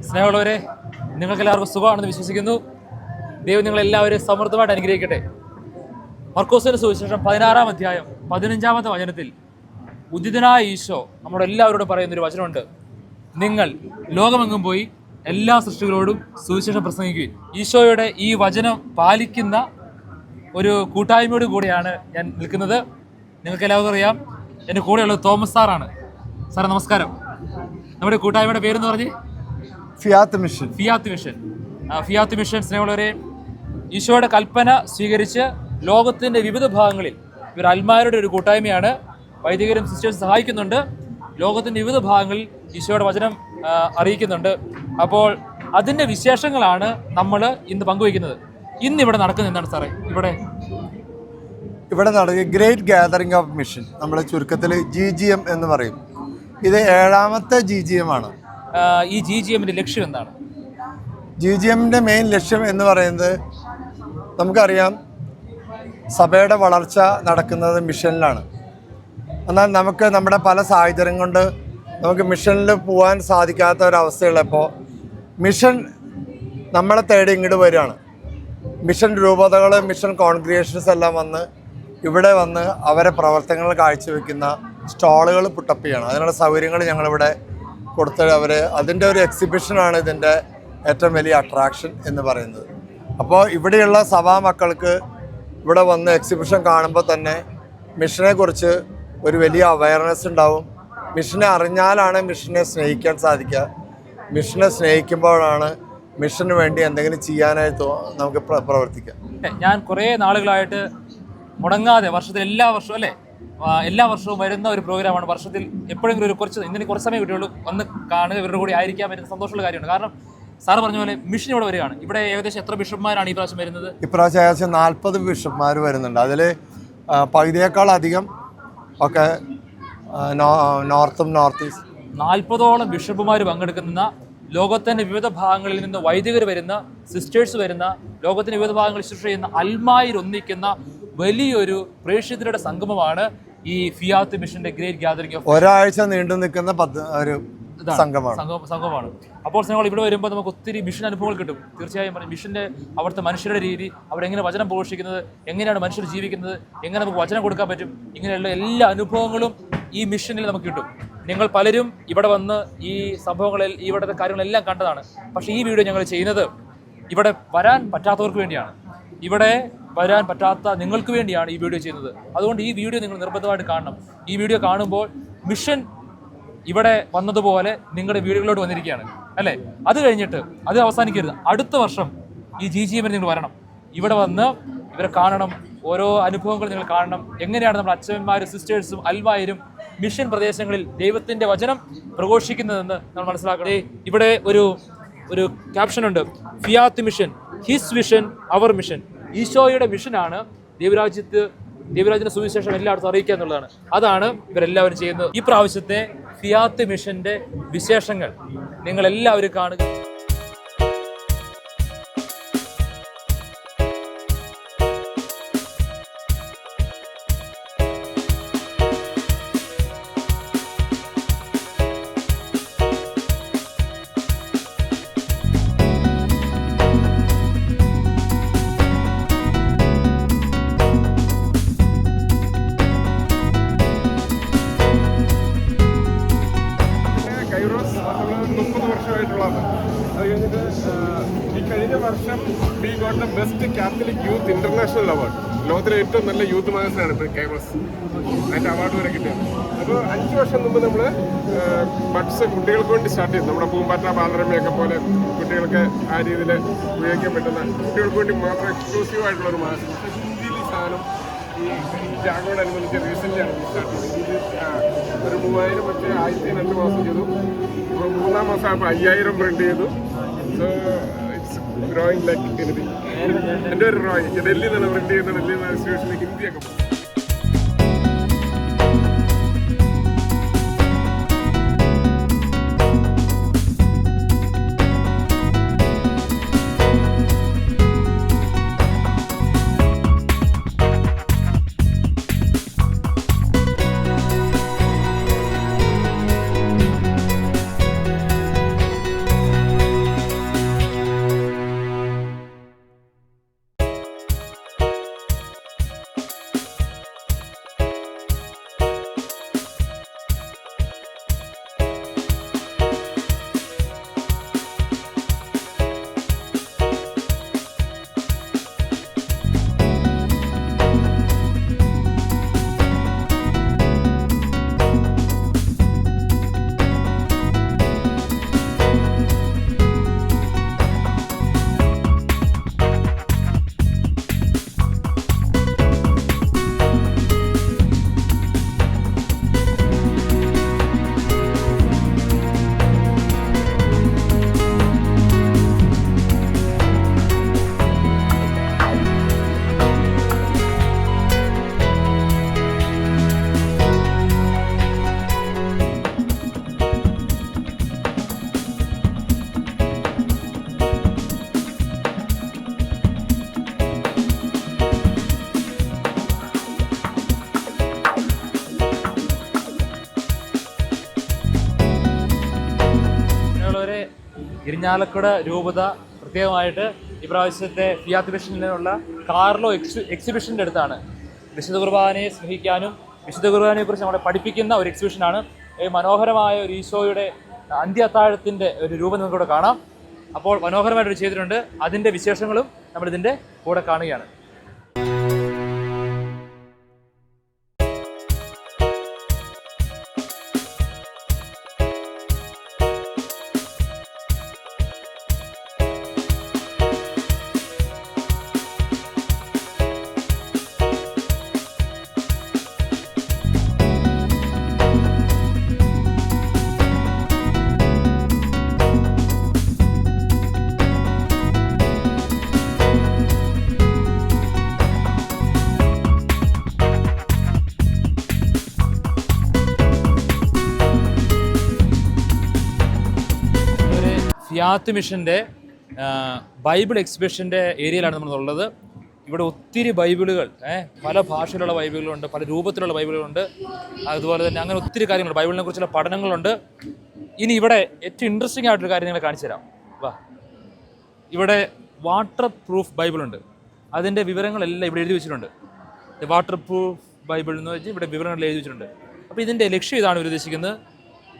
സ്നേഹമുള്ളവരെ, നിങ്ങൾക്കെല്ലാവർക്കും സുഖമാണെന്ന് വിശ്വസിക്കുന്നു. ദൈവം നിങ്ങളെല്ലാവരും സമൃദ്ധമായിട്ട് അനുഗ്രഹിക്കട്ടെ. മർക്കോസിന്റെ സുവിശേഷം 16-ാം അധ്യായം 15-ാമത്തെ വചനത്തിൽ ഉദിതനായ ഈശോ നമ്മുടെ എല്ലാവരോടും പറയുന്നൊരു വചനമുണ്ട്. നിങ്ങൾ ലോകമെങ്ങും പോയി എല്ലാ സൃഷ്ടികളോടും സുവിശേഷം പ്രസംഗിക്കുകയും. ഈശോയുടെ ഈ വചനം പാലിക്കുന്ന ഒരു കൂട്ടായ്മയോട് കൂടിയാണ് ഞാൻ നിൽക്കുന്നത്. നിങ്ങൾക്ക് എല്ലാവർക്കും അറിയാം, എൻ്റെ കൂടെയുള്ളത് തോമസ് സാറാണ്. സാറേ നമസ്കാരം. നമ്മുടെ കൂട്ടായ്മയുടെ പേരെന്ന് പറഞ്ഞ് ഫിയാത്ത് മിഷൻ. ഫിയാത്ത് മിഷൻ സ്നേഹമുള്ളവരെ, ഈശോയുടെ കൽപ്പന സ്വീകരിച്ച് ലോകത്തിൻ്റെ വിവിധ ഭാഗങ്ങളിൽ ഇവർ അൽമാരുടെ ഒരു കൂട്ടായ്മയാണ്. വൈദികരും സിസ്റ്റേഴ്സ് സഹായിക്കുന്നുണ്ട്. ലോകത്തിൻ്റെ വിവിധ ഭാഗങ്ങളിൽ ഈശോയുടെ വചനം അറിയിക്കുന്നുണ്ട്. അപ്പോൾ അതിൻ്റെ വിശേഷങ്ങളാണ് നമ്മൾ ഇന്ന് പങ്കുവയ്ക്കുന്നത്. ഇന്ന് ഇവിടെ നടക്കുന്നത് എന്താണ് സാറേ? ഇവിടെ നടക്കുക ഗ്രേറ്റ് ഗാദറിംഗ് ഓഫ് മിഷൻ, നമ്മുടെ ചുരുക്കത്തിൽ GGM എന്ന് പറയും. ഇത് 7ാമത്തെ GGM ആണ്. ഈ GGMന്റെ ലക്ഷ്യം എന്താണ്? GGMന്റെ മെയിൻ ലക്ഷ്യം എന്ന് പറയുന്നത്, നമുക്കറിയാം സഭയുടെ വളർച്ച നടക്കുന്നത് മിഷനിലാണ്. എന്നാൽ നമുക്ക് നമ്മുടെ പല സാഹചര്യം കൊണ്ട് നമുക്ക് മിഷനിൽ പോകാൻ സാധിക്കാത്ത ഒരവസ്ഥയുള്ളപ്പോൾ മിഷൻ നമ്മളെ തേടി ഇങ്ങോട്ട് വരികയാണ്. മിഷൻ രൂപതകൾ, മിഷൻ കോൺഗ്രിഗേഷൻസ് എല്ലാം വന്ന് ഇവിടെ വന്ന് അവരെ പ്രവർത്തനങ്ങൾ കാഴ്ചവെക്കുന്ന സ്റ്റാളുകൾ പുട്ടപ്പ് ചെയ്യണം. അതിനുള്ള സൗകര്യങ്ങൾ ഞങ്ങളിവിടെ കൊടുത്ത് അതിൻ്റെ ഒരു എക്സിബിഷനാണ് ഇതിൻ്റെ ഏറ്റവും വലിയ അട്രാക്ഷൻ എന്ന് പറയുന്നത്. അപ്പോൾ ഇവിടെയുള്ള സഭാ മക്കൾക്ക് ഇവിടെ വന്ന് എക്സിബിഷൻ കാണുമ്പോൾ തന്നെ മിഷനെ കുറിച്ച് ഒരു വലിയ അവയർനെസ് ഉണ്ടാവും. മിഷനെ അറിഞ്ഞാലാണ് മിഷനെ സ്നേഹിക്കാൻ സാധിക്കുക. മിഷനെ സ്നേഹിക്കുമ്പോഴാണ് മിഷന് വേണ്ടി എന്തെങ്കിലും ചെയ്യാനായിട്ട് നമുക്ക് പ്രവർത്തിക്കാം. ഞാൻ കുറേ നാളുകളായിട്ട് മുടങ്ങാതെ വർഷത്തിൽ എല്ലാ വർഷവും വരുന്ന ഒരു പ്രോഗ്രാമാണ്. വർഷത്തിൽ എപ്പോഴെങ്കിലും ഇന്നിന് കുറച്ച് സമയം കിട്ടിയുള്ളൂ, വന്ന് കാണുക, ഇവരുടെ കൂടി ആയിരിക്കാൻ പറ്റുന്ന സന്തോഷമുള്ള കാര്യമാണ്. കാരണം സാറ് പറഞ്ഞ പോലെ മിഷൻ ഇവിടെ വരികയാണ്. ഇവിടെ ഏകദേശം എത്ര ബിഷപ്പ്മാരാണ് ഈ പ്രാവശ്യം വരുന്നത്? ഇപ്രാവശ്യം ഏകദേശം 40 ബിഷപ്പ്മാർ വരുന്നുണ്ട്. അതിൽ പകുതിയേക്കാളധികം ഒക്കെ നോർത്തും നോർത്ത് ഈസ്റ്റ്. 40ഓളം ബിഷപ്പുമാർ പങ്കെടുക്കുന്ന, ലോകത്തിൻ്റെ വിവിധ ഭാഗങ്ങളിൽ നിന്ന് വൈദികർ വരുന്ന, സിസ്റ്റേഴ്സ് വരുന്ന, ലോകത്തിൻ്റെ വിവിധ ഭാഗങ്ങളിൽ ശുശ്രൂഷ ചെയ്യുന്ന അൽമായിൽ ഒന്നിക്കുന്ന വലിയൊരു പ്രേക്ഷിതരുടെ സംഗമമാണ് ഈ ഫിയാത്ത് മിഷന്റെ ഗ്രേറ്റ് ഗാദറിംഗ് ഓഫ്. ഒരാഴ്ച നീണ്ടു നിൽക്കുന്ന ഒരു സംഘമാണ്. അപ്പോൾ നിങ്ങൾ ഇവിടെ വരുമ്പോൾ നമുക്ക് ഒത്തിരി മിഷൻ അനുഭവങ്ങൾ കിട്ടും. തീർച്ചയായും മിഷന്റെ അവിടുത്തെ മനുഷ്യരുടെ രീതി, അവരെങ്ങനെ വചനം പോഷിക്കുന്നത്, എങ്ങനെയാണ് മനുഷ്യർ ജീവിക്കുന്നത്, എങ്ങനെ നമുക്ക് വചനം കൊടുക്കാൻ പറ്റും, ഇങ്ങനെയുള്ള എല്ലാ അനുഭവങ്ങളും ഈ മിഷനിൽ നമുക്ക് കിട്ടും. നിങ്ങൾ പലരും ഇവിടെ വന്ന് ഈ സംഭവങ്ങളിൽ ഇവിടുത്തെ കാര്യങ്ങളെല്ലാം കണ്ടതാണ്. പക്ഷേ ഈ വീഡിയോ ഞങ്ങൾ ചെയ്യുന്നത് ഇവിടെ വരാൻ പറ്റാത്തവർക്ക് വേണ്ടിയാണ്. ഇവിടെ വരാൻ പറ്റാത്ത നിങ്ങൾക്ക് വേണ്ടിയാണ് ഈ വീഡിയോ ചെയ്യുന്നത്. അതുകൊണ്ട് ഈ വീഡിയോ നിങ്ങൾ നിർബന്ധമായിട്ട് കാണണം. ഈ വീഡിയോ കാണുമ്പോൾ മിഷൻ ഇവിടെ വന്നതുപോലെ നിങ്ങളുടെ വീടുകളിലോട്ട് വന്നിരിക്കുകയാണ് അല്ലേ? അത് കഴിഞ്ഞിട്ട് അത് അവസാനിക്കരുത്. അടുത്ത വർഷം ഈ GGMന് നിങ്ങൾ വരണം. ഇവിടെ വന്ന് ഇവരെ കാണണം. ഓരോ അനുഭവങ്ങൾ നിങ്ങൾ കാണണം. എങ്ങനെയാണ് നമ്മുടെ അച്ഛന്മാരും സിസ്റ്റേഴ്സും അൽവായരും മിഷൻ പ്രദേശങ്ങളിൽ ദൈവത്തിൻ്റെ വചനം പ്രഘോഷിക്കുന്നതെന്ന് നമ്മൾ മനസ്സിലാക്കണം. ഇവിടെ ഒരു ക്യാപ്ഷനുണ്ട്, ഫിയാത്ത് മിഷൻ, ഹിസ് വിഷൻ അവർ മിഷൻ. ഈശോയുടെ മിഷനാണ് ദൈവരാജ്യത്തിൻ്റെ സുവിശേഷം എല്ലായിടത്തും അറിയിക്കുക എന്നുള്ളതാണ്. അതാണ് ഇവരെല്ലാവരും ചെയ്യുന്നത്. ഈ പ്രാവശ്യത്തെ ഫിയാത്ത് മിഷന്റെ വിശേഷങ്ങൾ നിങ്ങൾ എല്ലാവരും കാണുക. ഈ കഴിഞ്ഞ വർഷം we got the best Catholic youth international award. ലോകത്തിലെ ഏറ്റവും നല്ല യൂത്ത് മാഗസിനാണ് ഇപ്പോൾ കൈറോസ് അതിൻ്റെ അവാർഡ് വരെ കിട്ടിയത്. അപ്പോൾ 5 വർഷം മുമ്പ് നമ്മൾ ബഡ്സ് കുട്ടികൾക്ക് വേണ്ടി സ്റ്റാർട്ട് ചെയ്തു. നമ്മുടെ പൂമ്പാറ്റ, ബാലരമയൊക്കെ പോലെ കുട്ടികൾക്ക് ആ രീതിയിൽ ഉപയോഗിക്കാൻ പറ്റുന്ന, കുട്ടികൾക്ക് വേണ്ടി മാത്രം എക്സ്ക്ലൂസീവ് ആയിട്ടുള്ള ഒരു മാഗസിൻ. പക്ഷേ ഹിന്ദിയിൽ ഈ സാധനം ഈ ജാഗോടനുബന്ധിച്ച് റീസെൻ്റാണ് സ്റ്റാർട്ട് ചെയ്തത്. ഇത് ഒരു 3000 പക്ഷേ 2 മാസം ചെയ്തു. ഇപ്പോൾ 3-ാം മാസം ആയപ്പോൾ 5000 പ്രിന്റ് ചെയ്തു. So it's growing like anything. എൻ്റെ ഒരു ഡ്രോയിങ് ഡൽഹിയിൽ നിന്നാണ് പ്രിന്റ് ചെയ്യുന്നത്. ഡൽഹിയിൽ നിന്ന് ഇൻസ്റ്റിറ്റ്യൂഷനിലേക്ക് ഹിന്ദിയൊക്കെ പോകും. ഇരിഞ്ഞാലക്കുട രൂപത പ്രത്യേകമായിട്ട് ഇപ്രാവശ്യത്തെ ഫിയാത്ത് മിഷനിലുള്ള കാർലോ എക്സിബിഷൻ്റെ അടുത്താണ് വിശുദ്ധ കുർബാനയെ സ്നേഹിക്കാനും വിശുദ്ധ കുർബാനയെക്കുറിച്ച് നമ്മളെ പഠിപ്പിക്കുന്ന ഒരു എക്സിബിഷനാണ്. ഈ മനോഹരമായ ഒരു ഈശോയുടെ അന്ത്യ അത്താഴത്തിൻ്റെ ഒരു രൂപം നമുക്കിവിടെ കാണാം. അപ്പോൾ മനോഹരമായിട്ട് ചെയ്തിട്ടുണ്ട്. അതിൻ്റെ വിശേഷങ്ങളും നമ്മളിതിൻ്റെ കൂടെ കാണുകയാണ്. ഫിയാത്ത് മിഷൻ്റെ ബൈബിൾ എക്സിബിഷൻ്റെ ഏരിയയിലാണ് നമ്മളുള്ളത്. ഇവിടെ ഒത്തിരി ബൈബിളുകൾ പല ഭാഷയിലുള്ള ബൈബിളുകളുണ്ട്, പല രൂപത്തിലുള്ള ബൈബിളുകളുണ്ട്. അതുപോലെ തന്നെ അങ്ങനെ ഒത്തിരി കാര്യങ്ങളുണ്ട്. ബൈബിളിനെ കുറിച്ചുള്ള പഠനങ്ങളുണ്ട്. ഇനി ഇവിടെ ഏറ്റവും ഇൻട്രസ്റ്റിംഗ് ആയിട്ടൊരു കാര്യം നിങ്ങളെ കാണിച്ചു തരാം. വാ, ഇവിടെ വാട്ടർ പ്രൂഫ് ബൈബിളുണ്ട്. അതിൻ്റെ വിവരങ്ങളെല്ലാം ഇവിടെ എഴുതി വെച്ചിട്ടുണ്ട്. വാട്ടർ പ്രൂഫ് ബൈബിൾ എന്ന് വെച്ച് ഇവിടെ വിവരങ്ങളെല്ലാം എഴുതി വെച്ചിട്ടുണ്ട്. അപ്പോൾ ഇതിൻ്റെ ലക്ഷ്യം ഇതാണ് ഇവർ ഉദ്ദേശിക്കുന്നത്.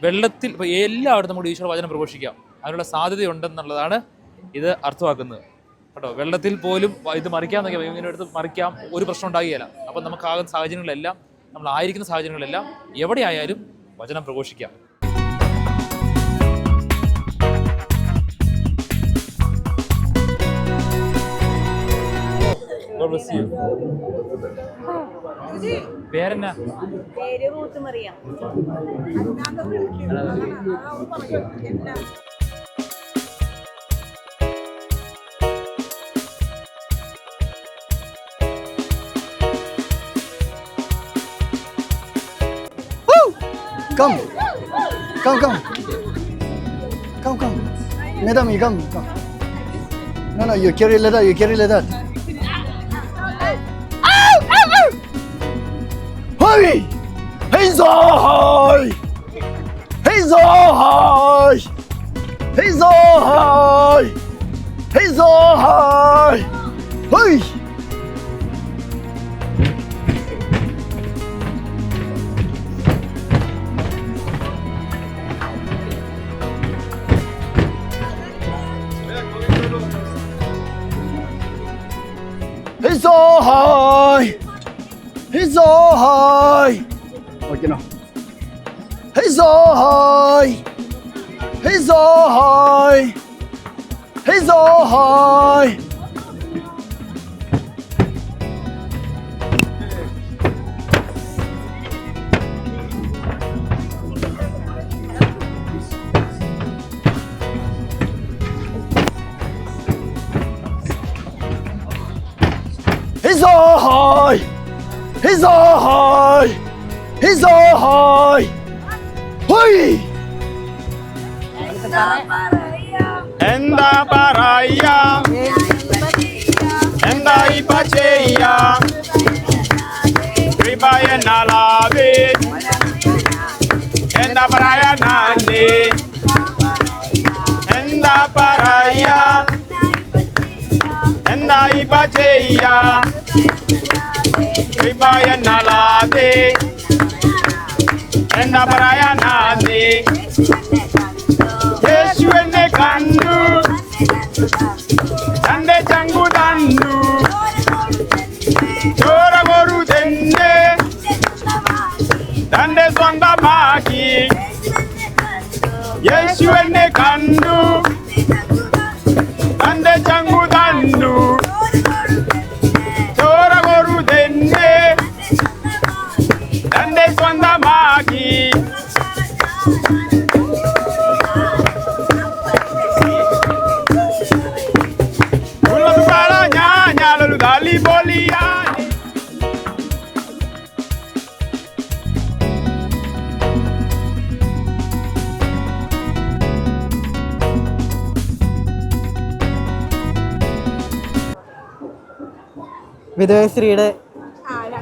വെള്ളത്തിൽ ഇപ്പോൾ എല്ലായിടത്തും കൂടി ഈശോയുടെ വചനം പ്രഘോഷിക്കാം, അതിനുള്ള സാധ്യതയുണ്ടെന്നുള്ളതാണ് ഇത് അർത്ഥമാക്കുന്നത് കേട്ടോ. വെള്ളത്തിൽ പോലും ഇത് മറിക്കാമെന്നൊക്കെ ഇങ്ങനെ എടുത്ത് മറിക്കാം, ഒരു പ്രശ്നം ഉണ്ടാകുകയില്ല. അപ്പം നമുക്കാകുന്ന സാഹചര്യങ്ങളിലെല്ലാം, നമ്മളായിരിക്കുന്ന സാഹചര്യങ്ങളിലെല്ലാം എവിടെയായാലും വചനം പ്രഘോഷിക്കാം. പേരെന്നാ? Come. Madam, you come. No, you carry leather. Hey! Hey, so high! Hey! He's so high. Okay, now. He's so high. Hey! Enda paraya, enda ipacheya, ribaya nalabe, enda paraya nande, enda paraya, enda ipacheya, ribaya nalabe, enda paraya nande. Yesu ene kandu, dande changu dandu, chora goru dende, dande swanda maki. Yesu ene kandu, dande changu dandu, chora goru dende, dande swanda maki. വിധവശ്രീയുടെ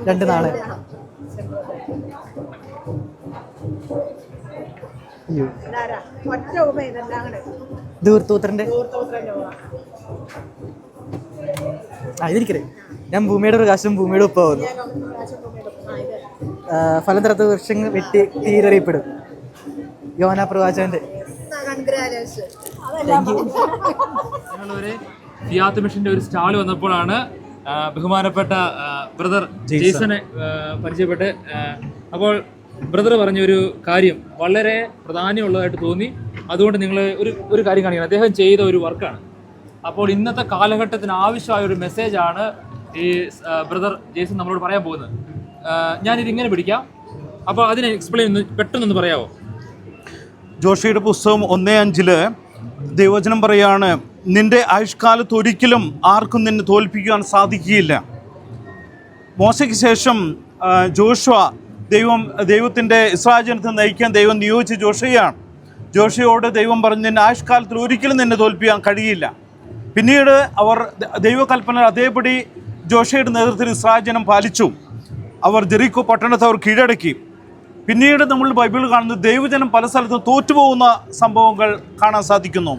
2 നാള്. ഒറ്റ ഉപ ഇതെല്ലാം കൂടെ ദൂർത്തൂത്രൻ്റെ ഇതിരിക്കണേ. ഞാൻ ഭൂമിയുടെ പ്രകാശം ഭൂമിയുടെ ഒപ്പാവുന്നു. ഫലം തരത്ത വൃക്ഷങ്ങൾ വെട്ടി തീരറിയപ്പെടും. യോന പ്രവാചകന്റെ. ഞങ്ങളൊരു ഫിയാത്ത് മിഷന്റെ ഒരു സ്റ്റാൾ വന്നപ്പോഴാണ് ബഹുമാനപ്പെട്ട ബ്രദർ ജെയ്സനെ പരിചയപ്പെട്ട്. അപ്പോൾ ബ്രദർ പറഞ്ഞൊരു കാര്യം വളരെ പ്രാധാന്യമുള്ളതായിട്ട് തോന്നി. അതുകൊണ്ട് നിങ്ങൾ ഒരു കാര്യം കാണിക്കണം. അദ്ദേഹം ചെയ്ത ഒരു വർക്കാണ്. അപ്പോൾ ഇന്നത്തെ കാലഘട്ടത്തിന് ആവശ്യമായ ഒരു മെസ്സേജാണ് ഈ ബ്രദർ ജെയ്സൺ നമ്മളോട് പറയാൻ പോകുന്നത്. ഞാനിതിങ്ങനെ പിടിക്കാം. അപ്പോൾ അതിനെ എക്സ്പ്ലെയിൻ പെട്ടെന്നൊന്ന് പറയാമോ? ജോഷിയുടെ പുസ്തകം 1:5 ദൈവവചനം പറയാണ്, നിന്റെ ആയുഷ്കാലത്ത് ഒരിക്കലും ആർക്കും നിന്നെ തോൽപ്പിക്കുവാൻ സാധിക്കുകയില്ല. മോശയ്ക്ക് ശേഷം ജോഷുവ ദൈവത്തിൻ്റെ ഇസ്രായേൽ ജനത്തെ നയിക്കാൻ ദൈവം നിയോഗിച്ച ജോഷയാണ്. ജോഷയോട് ദൈവം പറഞ്ഞു, നിന്റെ ആയുഷ്കാലത്തിൽ ഒരിക്കലും നിന്നെ തോൽപ്പിക്കാൻ കഴിയില്ല. പിന്നീട് അവർ ദൈവകൽപ്പന അതേപടി ജോഷയുടെ നേതൃത്വത്തിൽ ഇസ്രായേൽ ജനം പാലിച്ചു. അവർ ജെറിക്കോ പട്ടണത്തെ അവർ കീഴടക്കി. പിന്നീട് നമ്മൾ ബൈബിളിൽ കാണുന്നത് ദൈവജനം പല സ്ഥലത്തും തോറ്റുപോകുന്ന സംഭവങ്ങൾ കാണാൻ സാധിക്കുന്നു.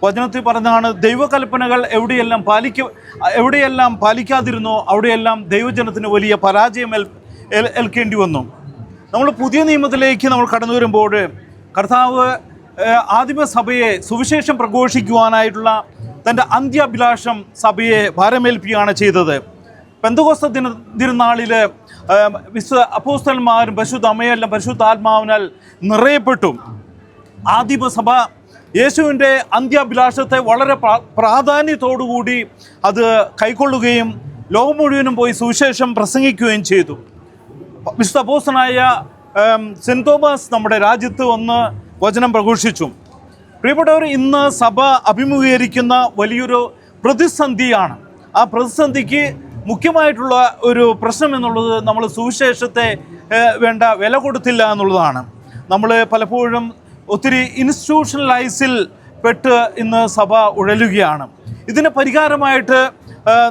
വചനത്തിൽ പറഞ്ഞതാണ്, ദൈവകൽപ്പനകൾ എവിടെയെല്ലാം പാലിക്കാതിരുന്നോ അവിടെയെല്ലാം ദൈവജനത്തിന് വലിയ പരാജയം ഏൽക്കേണ്ടി വന്നു. നമ്മൾ പുതിയ നിയമത്തിലേക്ക് നമ്മൾ കടന്നു വരുമ്പോൾ കർത്താവ് ആദിമസഭയെ സുവിശേഷം പ്രഘോഷിക്കുവാനായിട്ടുള്ള തൻ്റെ അന്ത്യാഭിലാഷം സഭയെ ഭാരമേൽപ്പിക്കുകയാണ് ചെയ്തത്. പെന്തക്കോസ്ത് തിരുനാളിൽ അപ്പോസ്തലന്മാരും പരിശുദ്ധ അമ്മയെല്ലാം പരിശുദ്ധാത്മാവിനാൽ നിറയപ്പെട്ടു. ആദിമസഭ യേശുവിൻ്റെ അന്ത്യാഭിലാഷത്തെ വളരെ പ്രാധാന്യത്തോടുകൂടി അത് കൈക്കൊള്ളുകയും ലോകം മുഴുവനും പോയി സുവിശേഷം പ്രസംഗിക്കുകയും ചെയ്തു. വിശുദ്ധ അപ്പോസ്തലനായ സെൻറ് തോമസ് നമ്മുടെ രാജ്യത്ത് വന്ന് വചനം പ്രഘോഷിച്ചു. പ്രിയപ്പെട്ടവർ, ഇന്ന് സഭ അഭിമുഖീകരിക്കുന്ന വലിയൊരു പ്രതിസന്ധിയാണ്. ആ പ്രതിസന്ധിക്ക് മുഖ്യമായിട്ടുള്ള ഒരു പ്രശ്നം എന്നുള്ളത് നമ്മൾ സുവിശേഷത്തെ വേണ്ട വില കൊടുത്തില്ല എന്നുള്ളതാണ്. നമ്മൾ പലപ്പോഴും ഒത്തിരി ഇൻസ്റ്റിറ്റ്യൂഷണലൈസിൽ പെട്ട് ഇന്ന് സഭ ഉഴലുകയാണ്. ഇതിന് പരിഹാരമായിട്ട്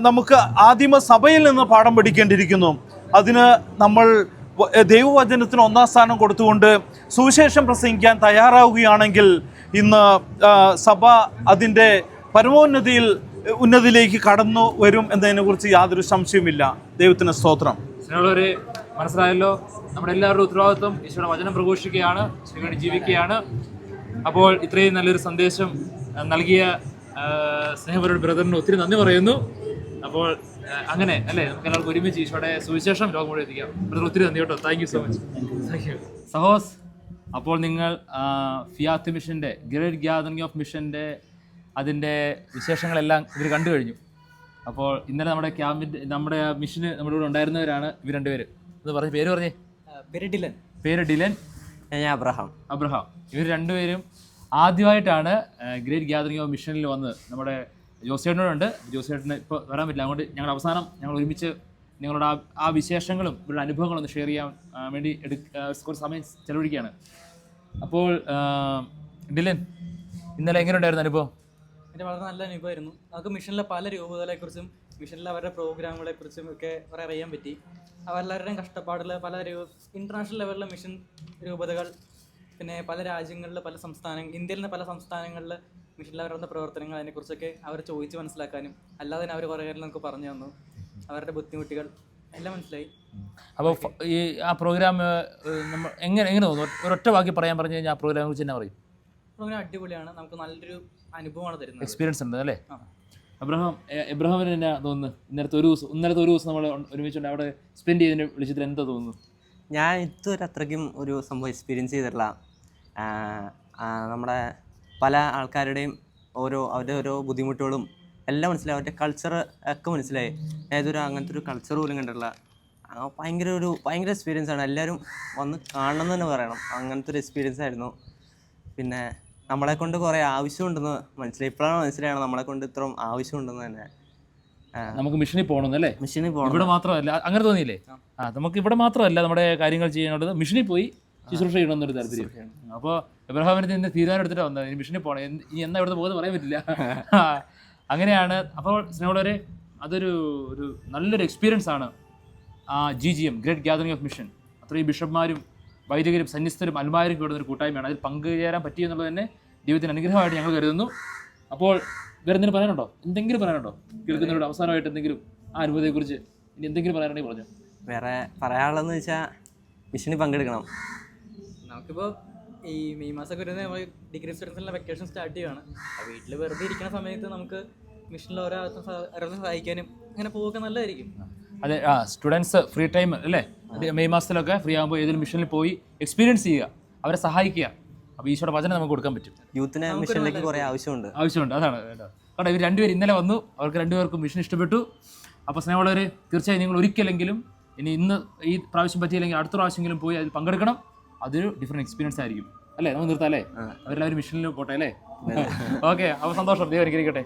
നമുക്ക് ആദിമസഭയിൽ നിന്ന് പാഠം പഠിക്കേണ്ടിയിരിക്കുന്നു. അതിന് നമ്മൾ ദൈവവചനത്തിന് 1-ാം സ്ഥാനം കൊടുത്തുകൊണ്ട് സുവിശേഷം പ്രസംഗിക്കാൻ തയ്യാറാവുകയാണെങ്കിൽ ഇന്ന് സഭ അതിൻ്റെ ഉന്നതിയിലേക്ക് കടന്നു വരും എന്നതിനെക്കുറിച്ച് യാതൊരു സംശയവുമില്ല. ദൈവത്തിന് സ്തോത്രം. സ്നേഹമുള്ളവരെ, മനസ്സിലായല്ലോ, നമ്മുടെ എല്ലാവരുടെ ഉത്തരവാദിത്വം ഈശോയുടെ വചനം പ്രഘോഷിക്കുകയാണ്, ഈശോയോട് ജീവിക്കുകയാണ്. അപ്പോൾ ഇത്രയും നല്ലൊരു സന്ദേശം നൽകിയ സ്നേഹപരയുടെ ബ്രദറിന് ഒത്തിരി നന്ദി പറയുന്നു. അപ്പോൾ അങ്ങനെ അല്ലേ, നമുക്ക് എല്ലാവർക്കും ഒരുമിച്ച് ഈശോയുടെ സുവിശേഷം ലോകം മുഴുവൻ എത്തിക്കാം. ബ്രദർ ഒത്തിരി നന്ദി കേട്ടോ. Thank you so much. Thank you സഹോസ്. അപ്പോൾ നിങ്ങൾ ഫിയാത്ത് മിഷൻ്റെ ഗ്രേറ്റ് ഗ്യാതറിംഗ് ഓഫ് മിഷൻ്റെ അതിൻ്റെ വിശേഷങ്ങളെല്ലാം ഇവർ കണ്ടു കഴിഞ്ഞു. അപ്പോൾ ഇന്നലെ നമ്മുടെ മിഷന് നമ്മുടെ കൂടെ ഉണ്ടായിരുന്നവരാണ് ഇവർ രണ്ടുപേര്. എന്ന് പറഞ്ഞ് പേര് പേര് ഡിലൻ, ഞാൻ അബ്രഹാം. ഇവർ രണ്ടുപേരും ആദ്യമായിട്ടാണ് ഗ്രേറ്റ് ഗ്യാതറിംഗ് ഓഫ് മിഷനിൽ വന്ന്. നമ്മുടെ ജോസേട്ടനോടുണ്ട്, ജോസേട്ടന് ഇപ്പോൾ വരാൻ പറ്റില്ല. അതുകൊണ്ട് ഞങ്ങൾ ഒരുമിച്ച് നിങ്ങളുടെ ആ വിശേഷങ്ങളും ഇവരുടെ അനുഭവങ്ങളും ഒന്ന് ഷെയർ ചെയ്യാൻ വേണ്ടി കുറച്ച് സമയം ചെലവഴിക്കുകയാണ്. അപ്പോൾ ഡിലൻ, ഇന്നലെ എങ്ങനെ ഉണ്ടായിരുന്നു അനുഭവം? എൻ്റെ വളരെ നല്ല അനുഭവമായിരുന്നു. നമുക്ക് മിഷനിലെ പല രൂപതകളെക്കുറിച്ചും മിഷനിലെ അവരുടെ പ്രോഗ്രാമുകളെക്കുറിച്ചും ഒക്കെ കുറേ അറിയാൻ പറ്റി. അവരെല്ലാവരുടെയും കഷ്ടപ്പാടിൽ പല ഇൻ്റർനാഷണൽ ലെവലിലെ മിഷൻ രൂപതകൾ, പിന്നെ പല രാജ്യങ്ങളിൽ ഇന്ത്യയിൽ നിന്ന് പല സംസ്ഥാനങ്ങളിൽ മിഷനിൽ അവരുടെ പ്രവർത്തനങ്ങൾ, അതിനെക്കുറിച്ചൊക്കെ അവർ ചോദിച്ച് മനസ്സിലാക്കാനും അല്ലാതെ അവർ കുറേ കാര്യം നമുക്ക് പറഞ്ഞു തന്നു. അവരുടെ ബുദ്ധിമുട്ടുകൾ എല്ലാം മനസ്സിലായി. അപ്പോൾ ഈ ആ പ്രോഗ്രാം നമ്മൾ എങ്ങനെ തോന്നുന്നു? ഒരൊറ്റ വാക്കി പറഞ്ഞു കഴിഞ്ഞാൽ ആ പ്രോഗ്രാമിനെ കുറിച്ച് തന്നെ പറയും. പ്രോഗ്രാം അടിപൊളിയാണ്. നമുക്ക് നല്ലൊരു അനുഭവമാണ് തരുന്നത്. എക്സ്പീരിയൻസ് ഉണ്ട് അല്ലേ? എബ്രഹാമിന് എന്നാ തോന്നുന്നു? ഇന്നലത്തെ ഒരു ദിവസം നമ്മൾ ഒരുമിച്ചുണ്ട് അവിടെ സ്പെൻഡ് ചെയ്തതിന് വിളിച്ചതിൽ എന്താ തോന്നുന്നു? ഞാൻ ഇതുവരെ അത്രയ്ക്കും ഒരു സംഭവം എക്സ്പീരിയൻസ് ചെയ്തിട്ടില്ല. നമ്മുടെ പല ആൾക്കാരുടെയും അവരുടെ ഓരോ ബുദ്ധിമുട്ടുകളും എല്ലാം മനസ്സിലായി. അവരുടെ കൾച്ചർ ഒക്കെ മനസ്സിലായി. അങ്ങനത്തെ ഒരു കൾച്ചർ പോലും കണ്ടിട്ടില്ല. ഭയങ്കര എക്സ്പീരിയൻസ് ആണ്. എല്ലാവരും വന്ന് കാണണം എന്ന് തന്നെ പറയണം. അങ്ങനത്തെ ഒരു എക്സ്പീരിയൻസ് ആയിരുന്നു. പിന്നെ നമ്മളെക്കൊണ്ട് കുറേ ആവശ്യമുണ്ടെന്ന് മനസ്സിലായി. ഇപ്പോഴാണ് മനസ്സിലായത് നമ്മളെക്കൊണ്ട് ഇത്രയും ആവശ്യമുണ്ടെന്ന് തന്നെ. നമുക്ക് മിഷനിൽ പോകണമെന്നല്ലേ? മിഷനിൽ പോകണം. ഇവിടെ മാത്രമല്ല, അങ്ങനെ തോന്നിയില്ലേ? നമുക്ക് ഇവിടെ മാത്രമല്ല നമ്മുടെ കാര്യങ്ങൾ ചെയ്യാനുള്ളത്, മിഷനിൽ പോയി ശുശ്രൂഷ ചെയ്യണമെന്നൊരു താല്പര്യം. അപ്പോൾ എബ്രഹാമിന് ഇന്ന് തീരുമാനം എടുത്തിട്ടാണ് വന്നത്, മിഷനിൽ പോകണം. ഇനി എന്നാ ഇവിടുന്ന് പോകുന്നത് പറയാൻ പറ്റില്ല. അങ്ങനെയാണ്. അപ്പോൾ സ്നേഹമുള്ളവരെ, അതൊരു നല്ലൊരു എക്സ്പീരിയൻസ് ആണ് ആ GGM great gathering of mission. അത്രയും ബിഷപ്പ്മാരും വൈദികരും സന്യസ്തരും അൽമാരും കൂടുന്നൊരു കൂട്ടായ്മയാണ്. അതിൽ പങ്കുചേരാൻ പറ്റിയെന്നുള്ളത് തന്നെ ദൈവത്തിന് അനുഗ്രഹമായിട്ട് ഞങ്ങൾ കരുതുന്നു. അപ്പോൾ വേറെ എന്തെങ്കിലും പറയാനുണ്ടോ? എന്തെങ്കിലും പറയാനുണ്ടോ? കേൾക്കുന്നവരോട് അവസാനമായിട്ട് എന്തെങ്കിലും ആ അനുഭവത്തെക്കുറിച്ച് ഇനി എന്തെങ്കിലും പറയാനുണ്ടെങ്കിൽ പറഞ്ഞു. വേറെ പറയാനുള്ളതെന്ന് വെച്ചാൽ മിഷനിൽ പങ്കെടുക്കണം. നമുക്കിപ്പോൾ ഈ മെയ് മാസമൊക്കെ വരുന്നത് നമ്മൾ ഡിഗ്രി സ്റ്റുഡൻസിൻ്റെ വെക്കേഷൻ സ്റ്റാർട്ട് ചെയ്യുകയാണ്. അപ്പോൾ വീട്ടിൽ വെറുതെ ഇരിക്കുന്ന സമയത്ത് നമുക്ക് മിഷനിൽ ഓരോ സഹായിക്കാനും അങ്ങനെ പോവുക നല്ലതായിരിക്കും. അതെ, സ്റ്റുഡൻസ് ഫ്രീ ടൈം അല്ലേ, മെയ് മാസത്തിലൊക്കെ ഫ്രീ ആകുമ്പോൾ ഏതെങ്കിലും മിഷനിൽ പോയി എക്സ്പീരിയൻസ് ചെയ്യുക, അവരെ സഹായിക്കുക. അപ്പോൾ ഈശോയുടെ വചനം നമുക്ക് കൊടുക്കാൻ പറ്റും. യൂത്തിനെ മിഷനിലേക്ക് കുറേ ആവശ്യമുണ്ട്. അതാണ് കേട്ടോ. കാരണം ഇവർ രണ്ടുപേരും ഇന്നലെ വന്നു, അവർക്ക് രണ്ടുപേർക്കും മിഷൻ ഇഷ്ടപ്പെട്ടു. അപ്പോൾ സ്നേഹമുള്ളവർ, തീർച്ചയായും നിങ്ങൾ ഒരിക്കലെങ്കിലും ഇന്ന് ഈ പ്രാവശ്യം പറ്റിയില്ലെങ്കിൽ അടുത്ത പ്രാവശ്യമെങ്കിലും പോയി അതിൽ പങ്കെടുക്കണം. അതൊരു ഡിഫറെൻറ്റ് എക്സ്പീരിയൻസ് ആയിരിക്കും അല്ലേ. നമുക്ക് നിർത്താം അല്ലേ? അവരെല്ലാവരും മിഷനിൽ പോട്ടെ അല്ലേ? ഓക്കെ, അപ്പോൾ സന്തോഷം. ദൈവം അനുഗ്രഹിക്കട്ടെ.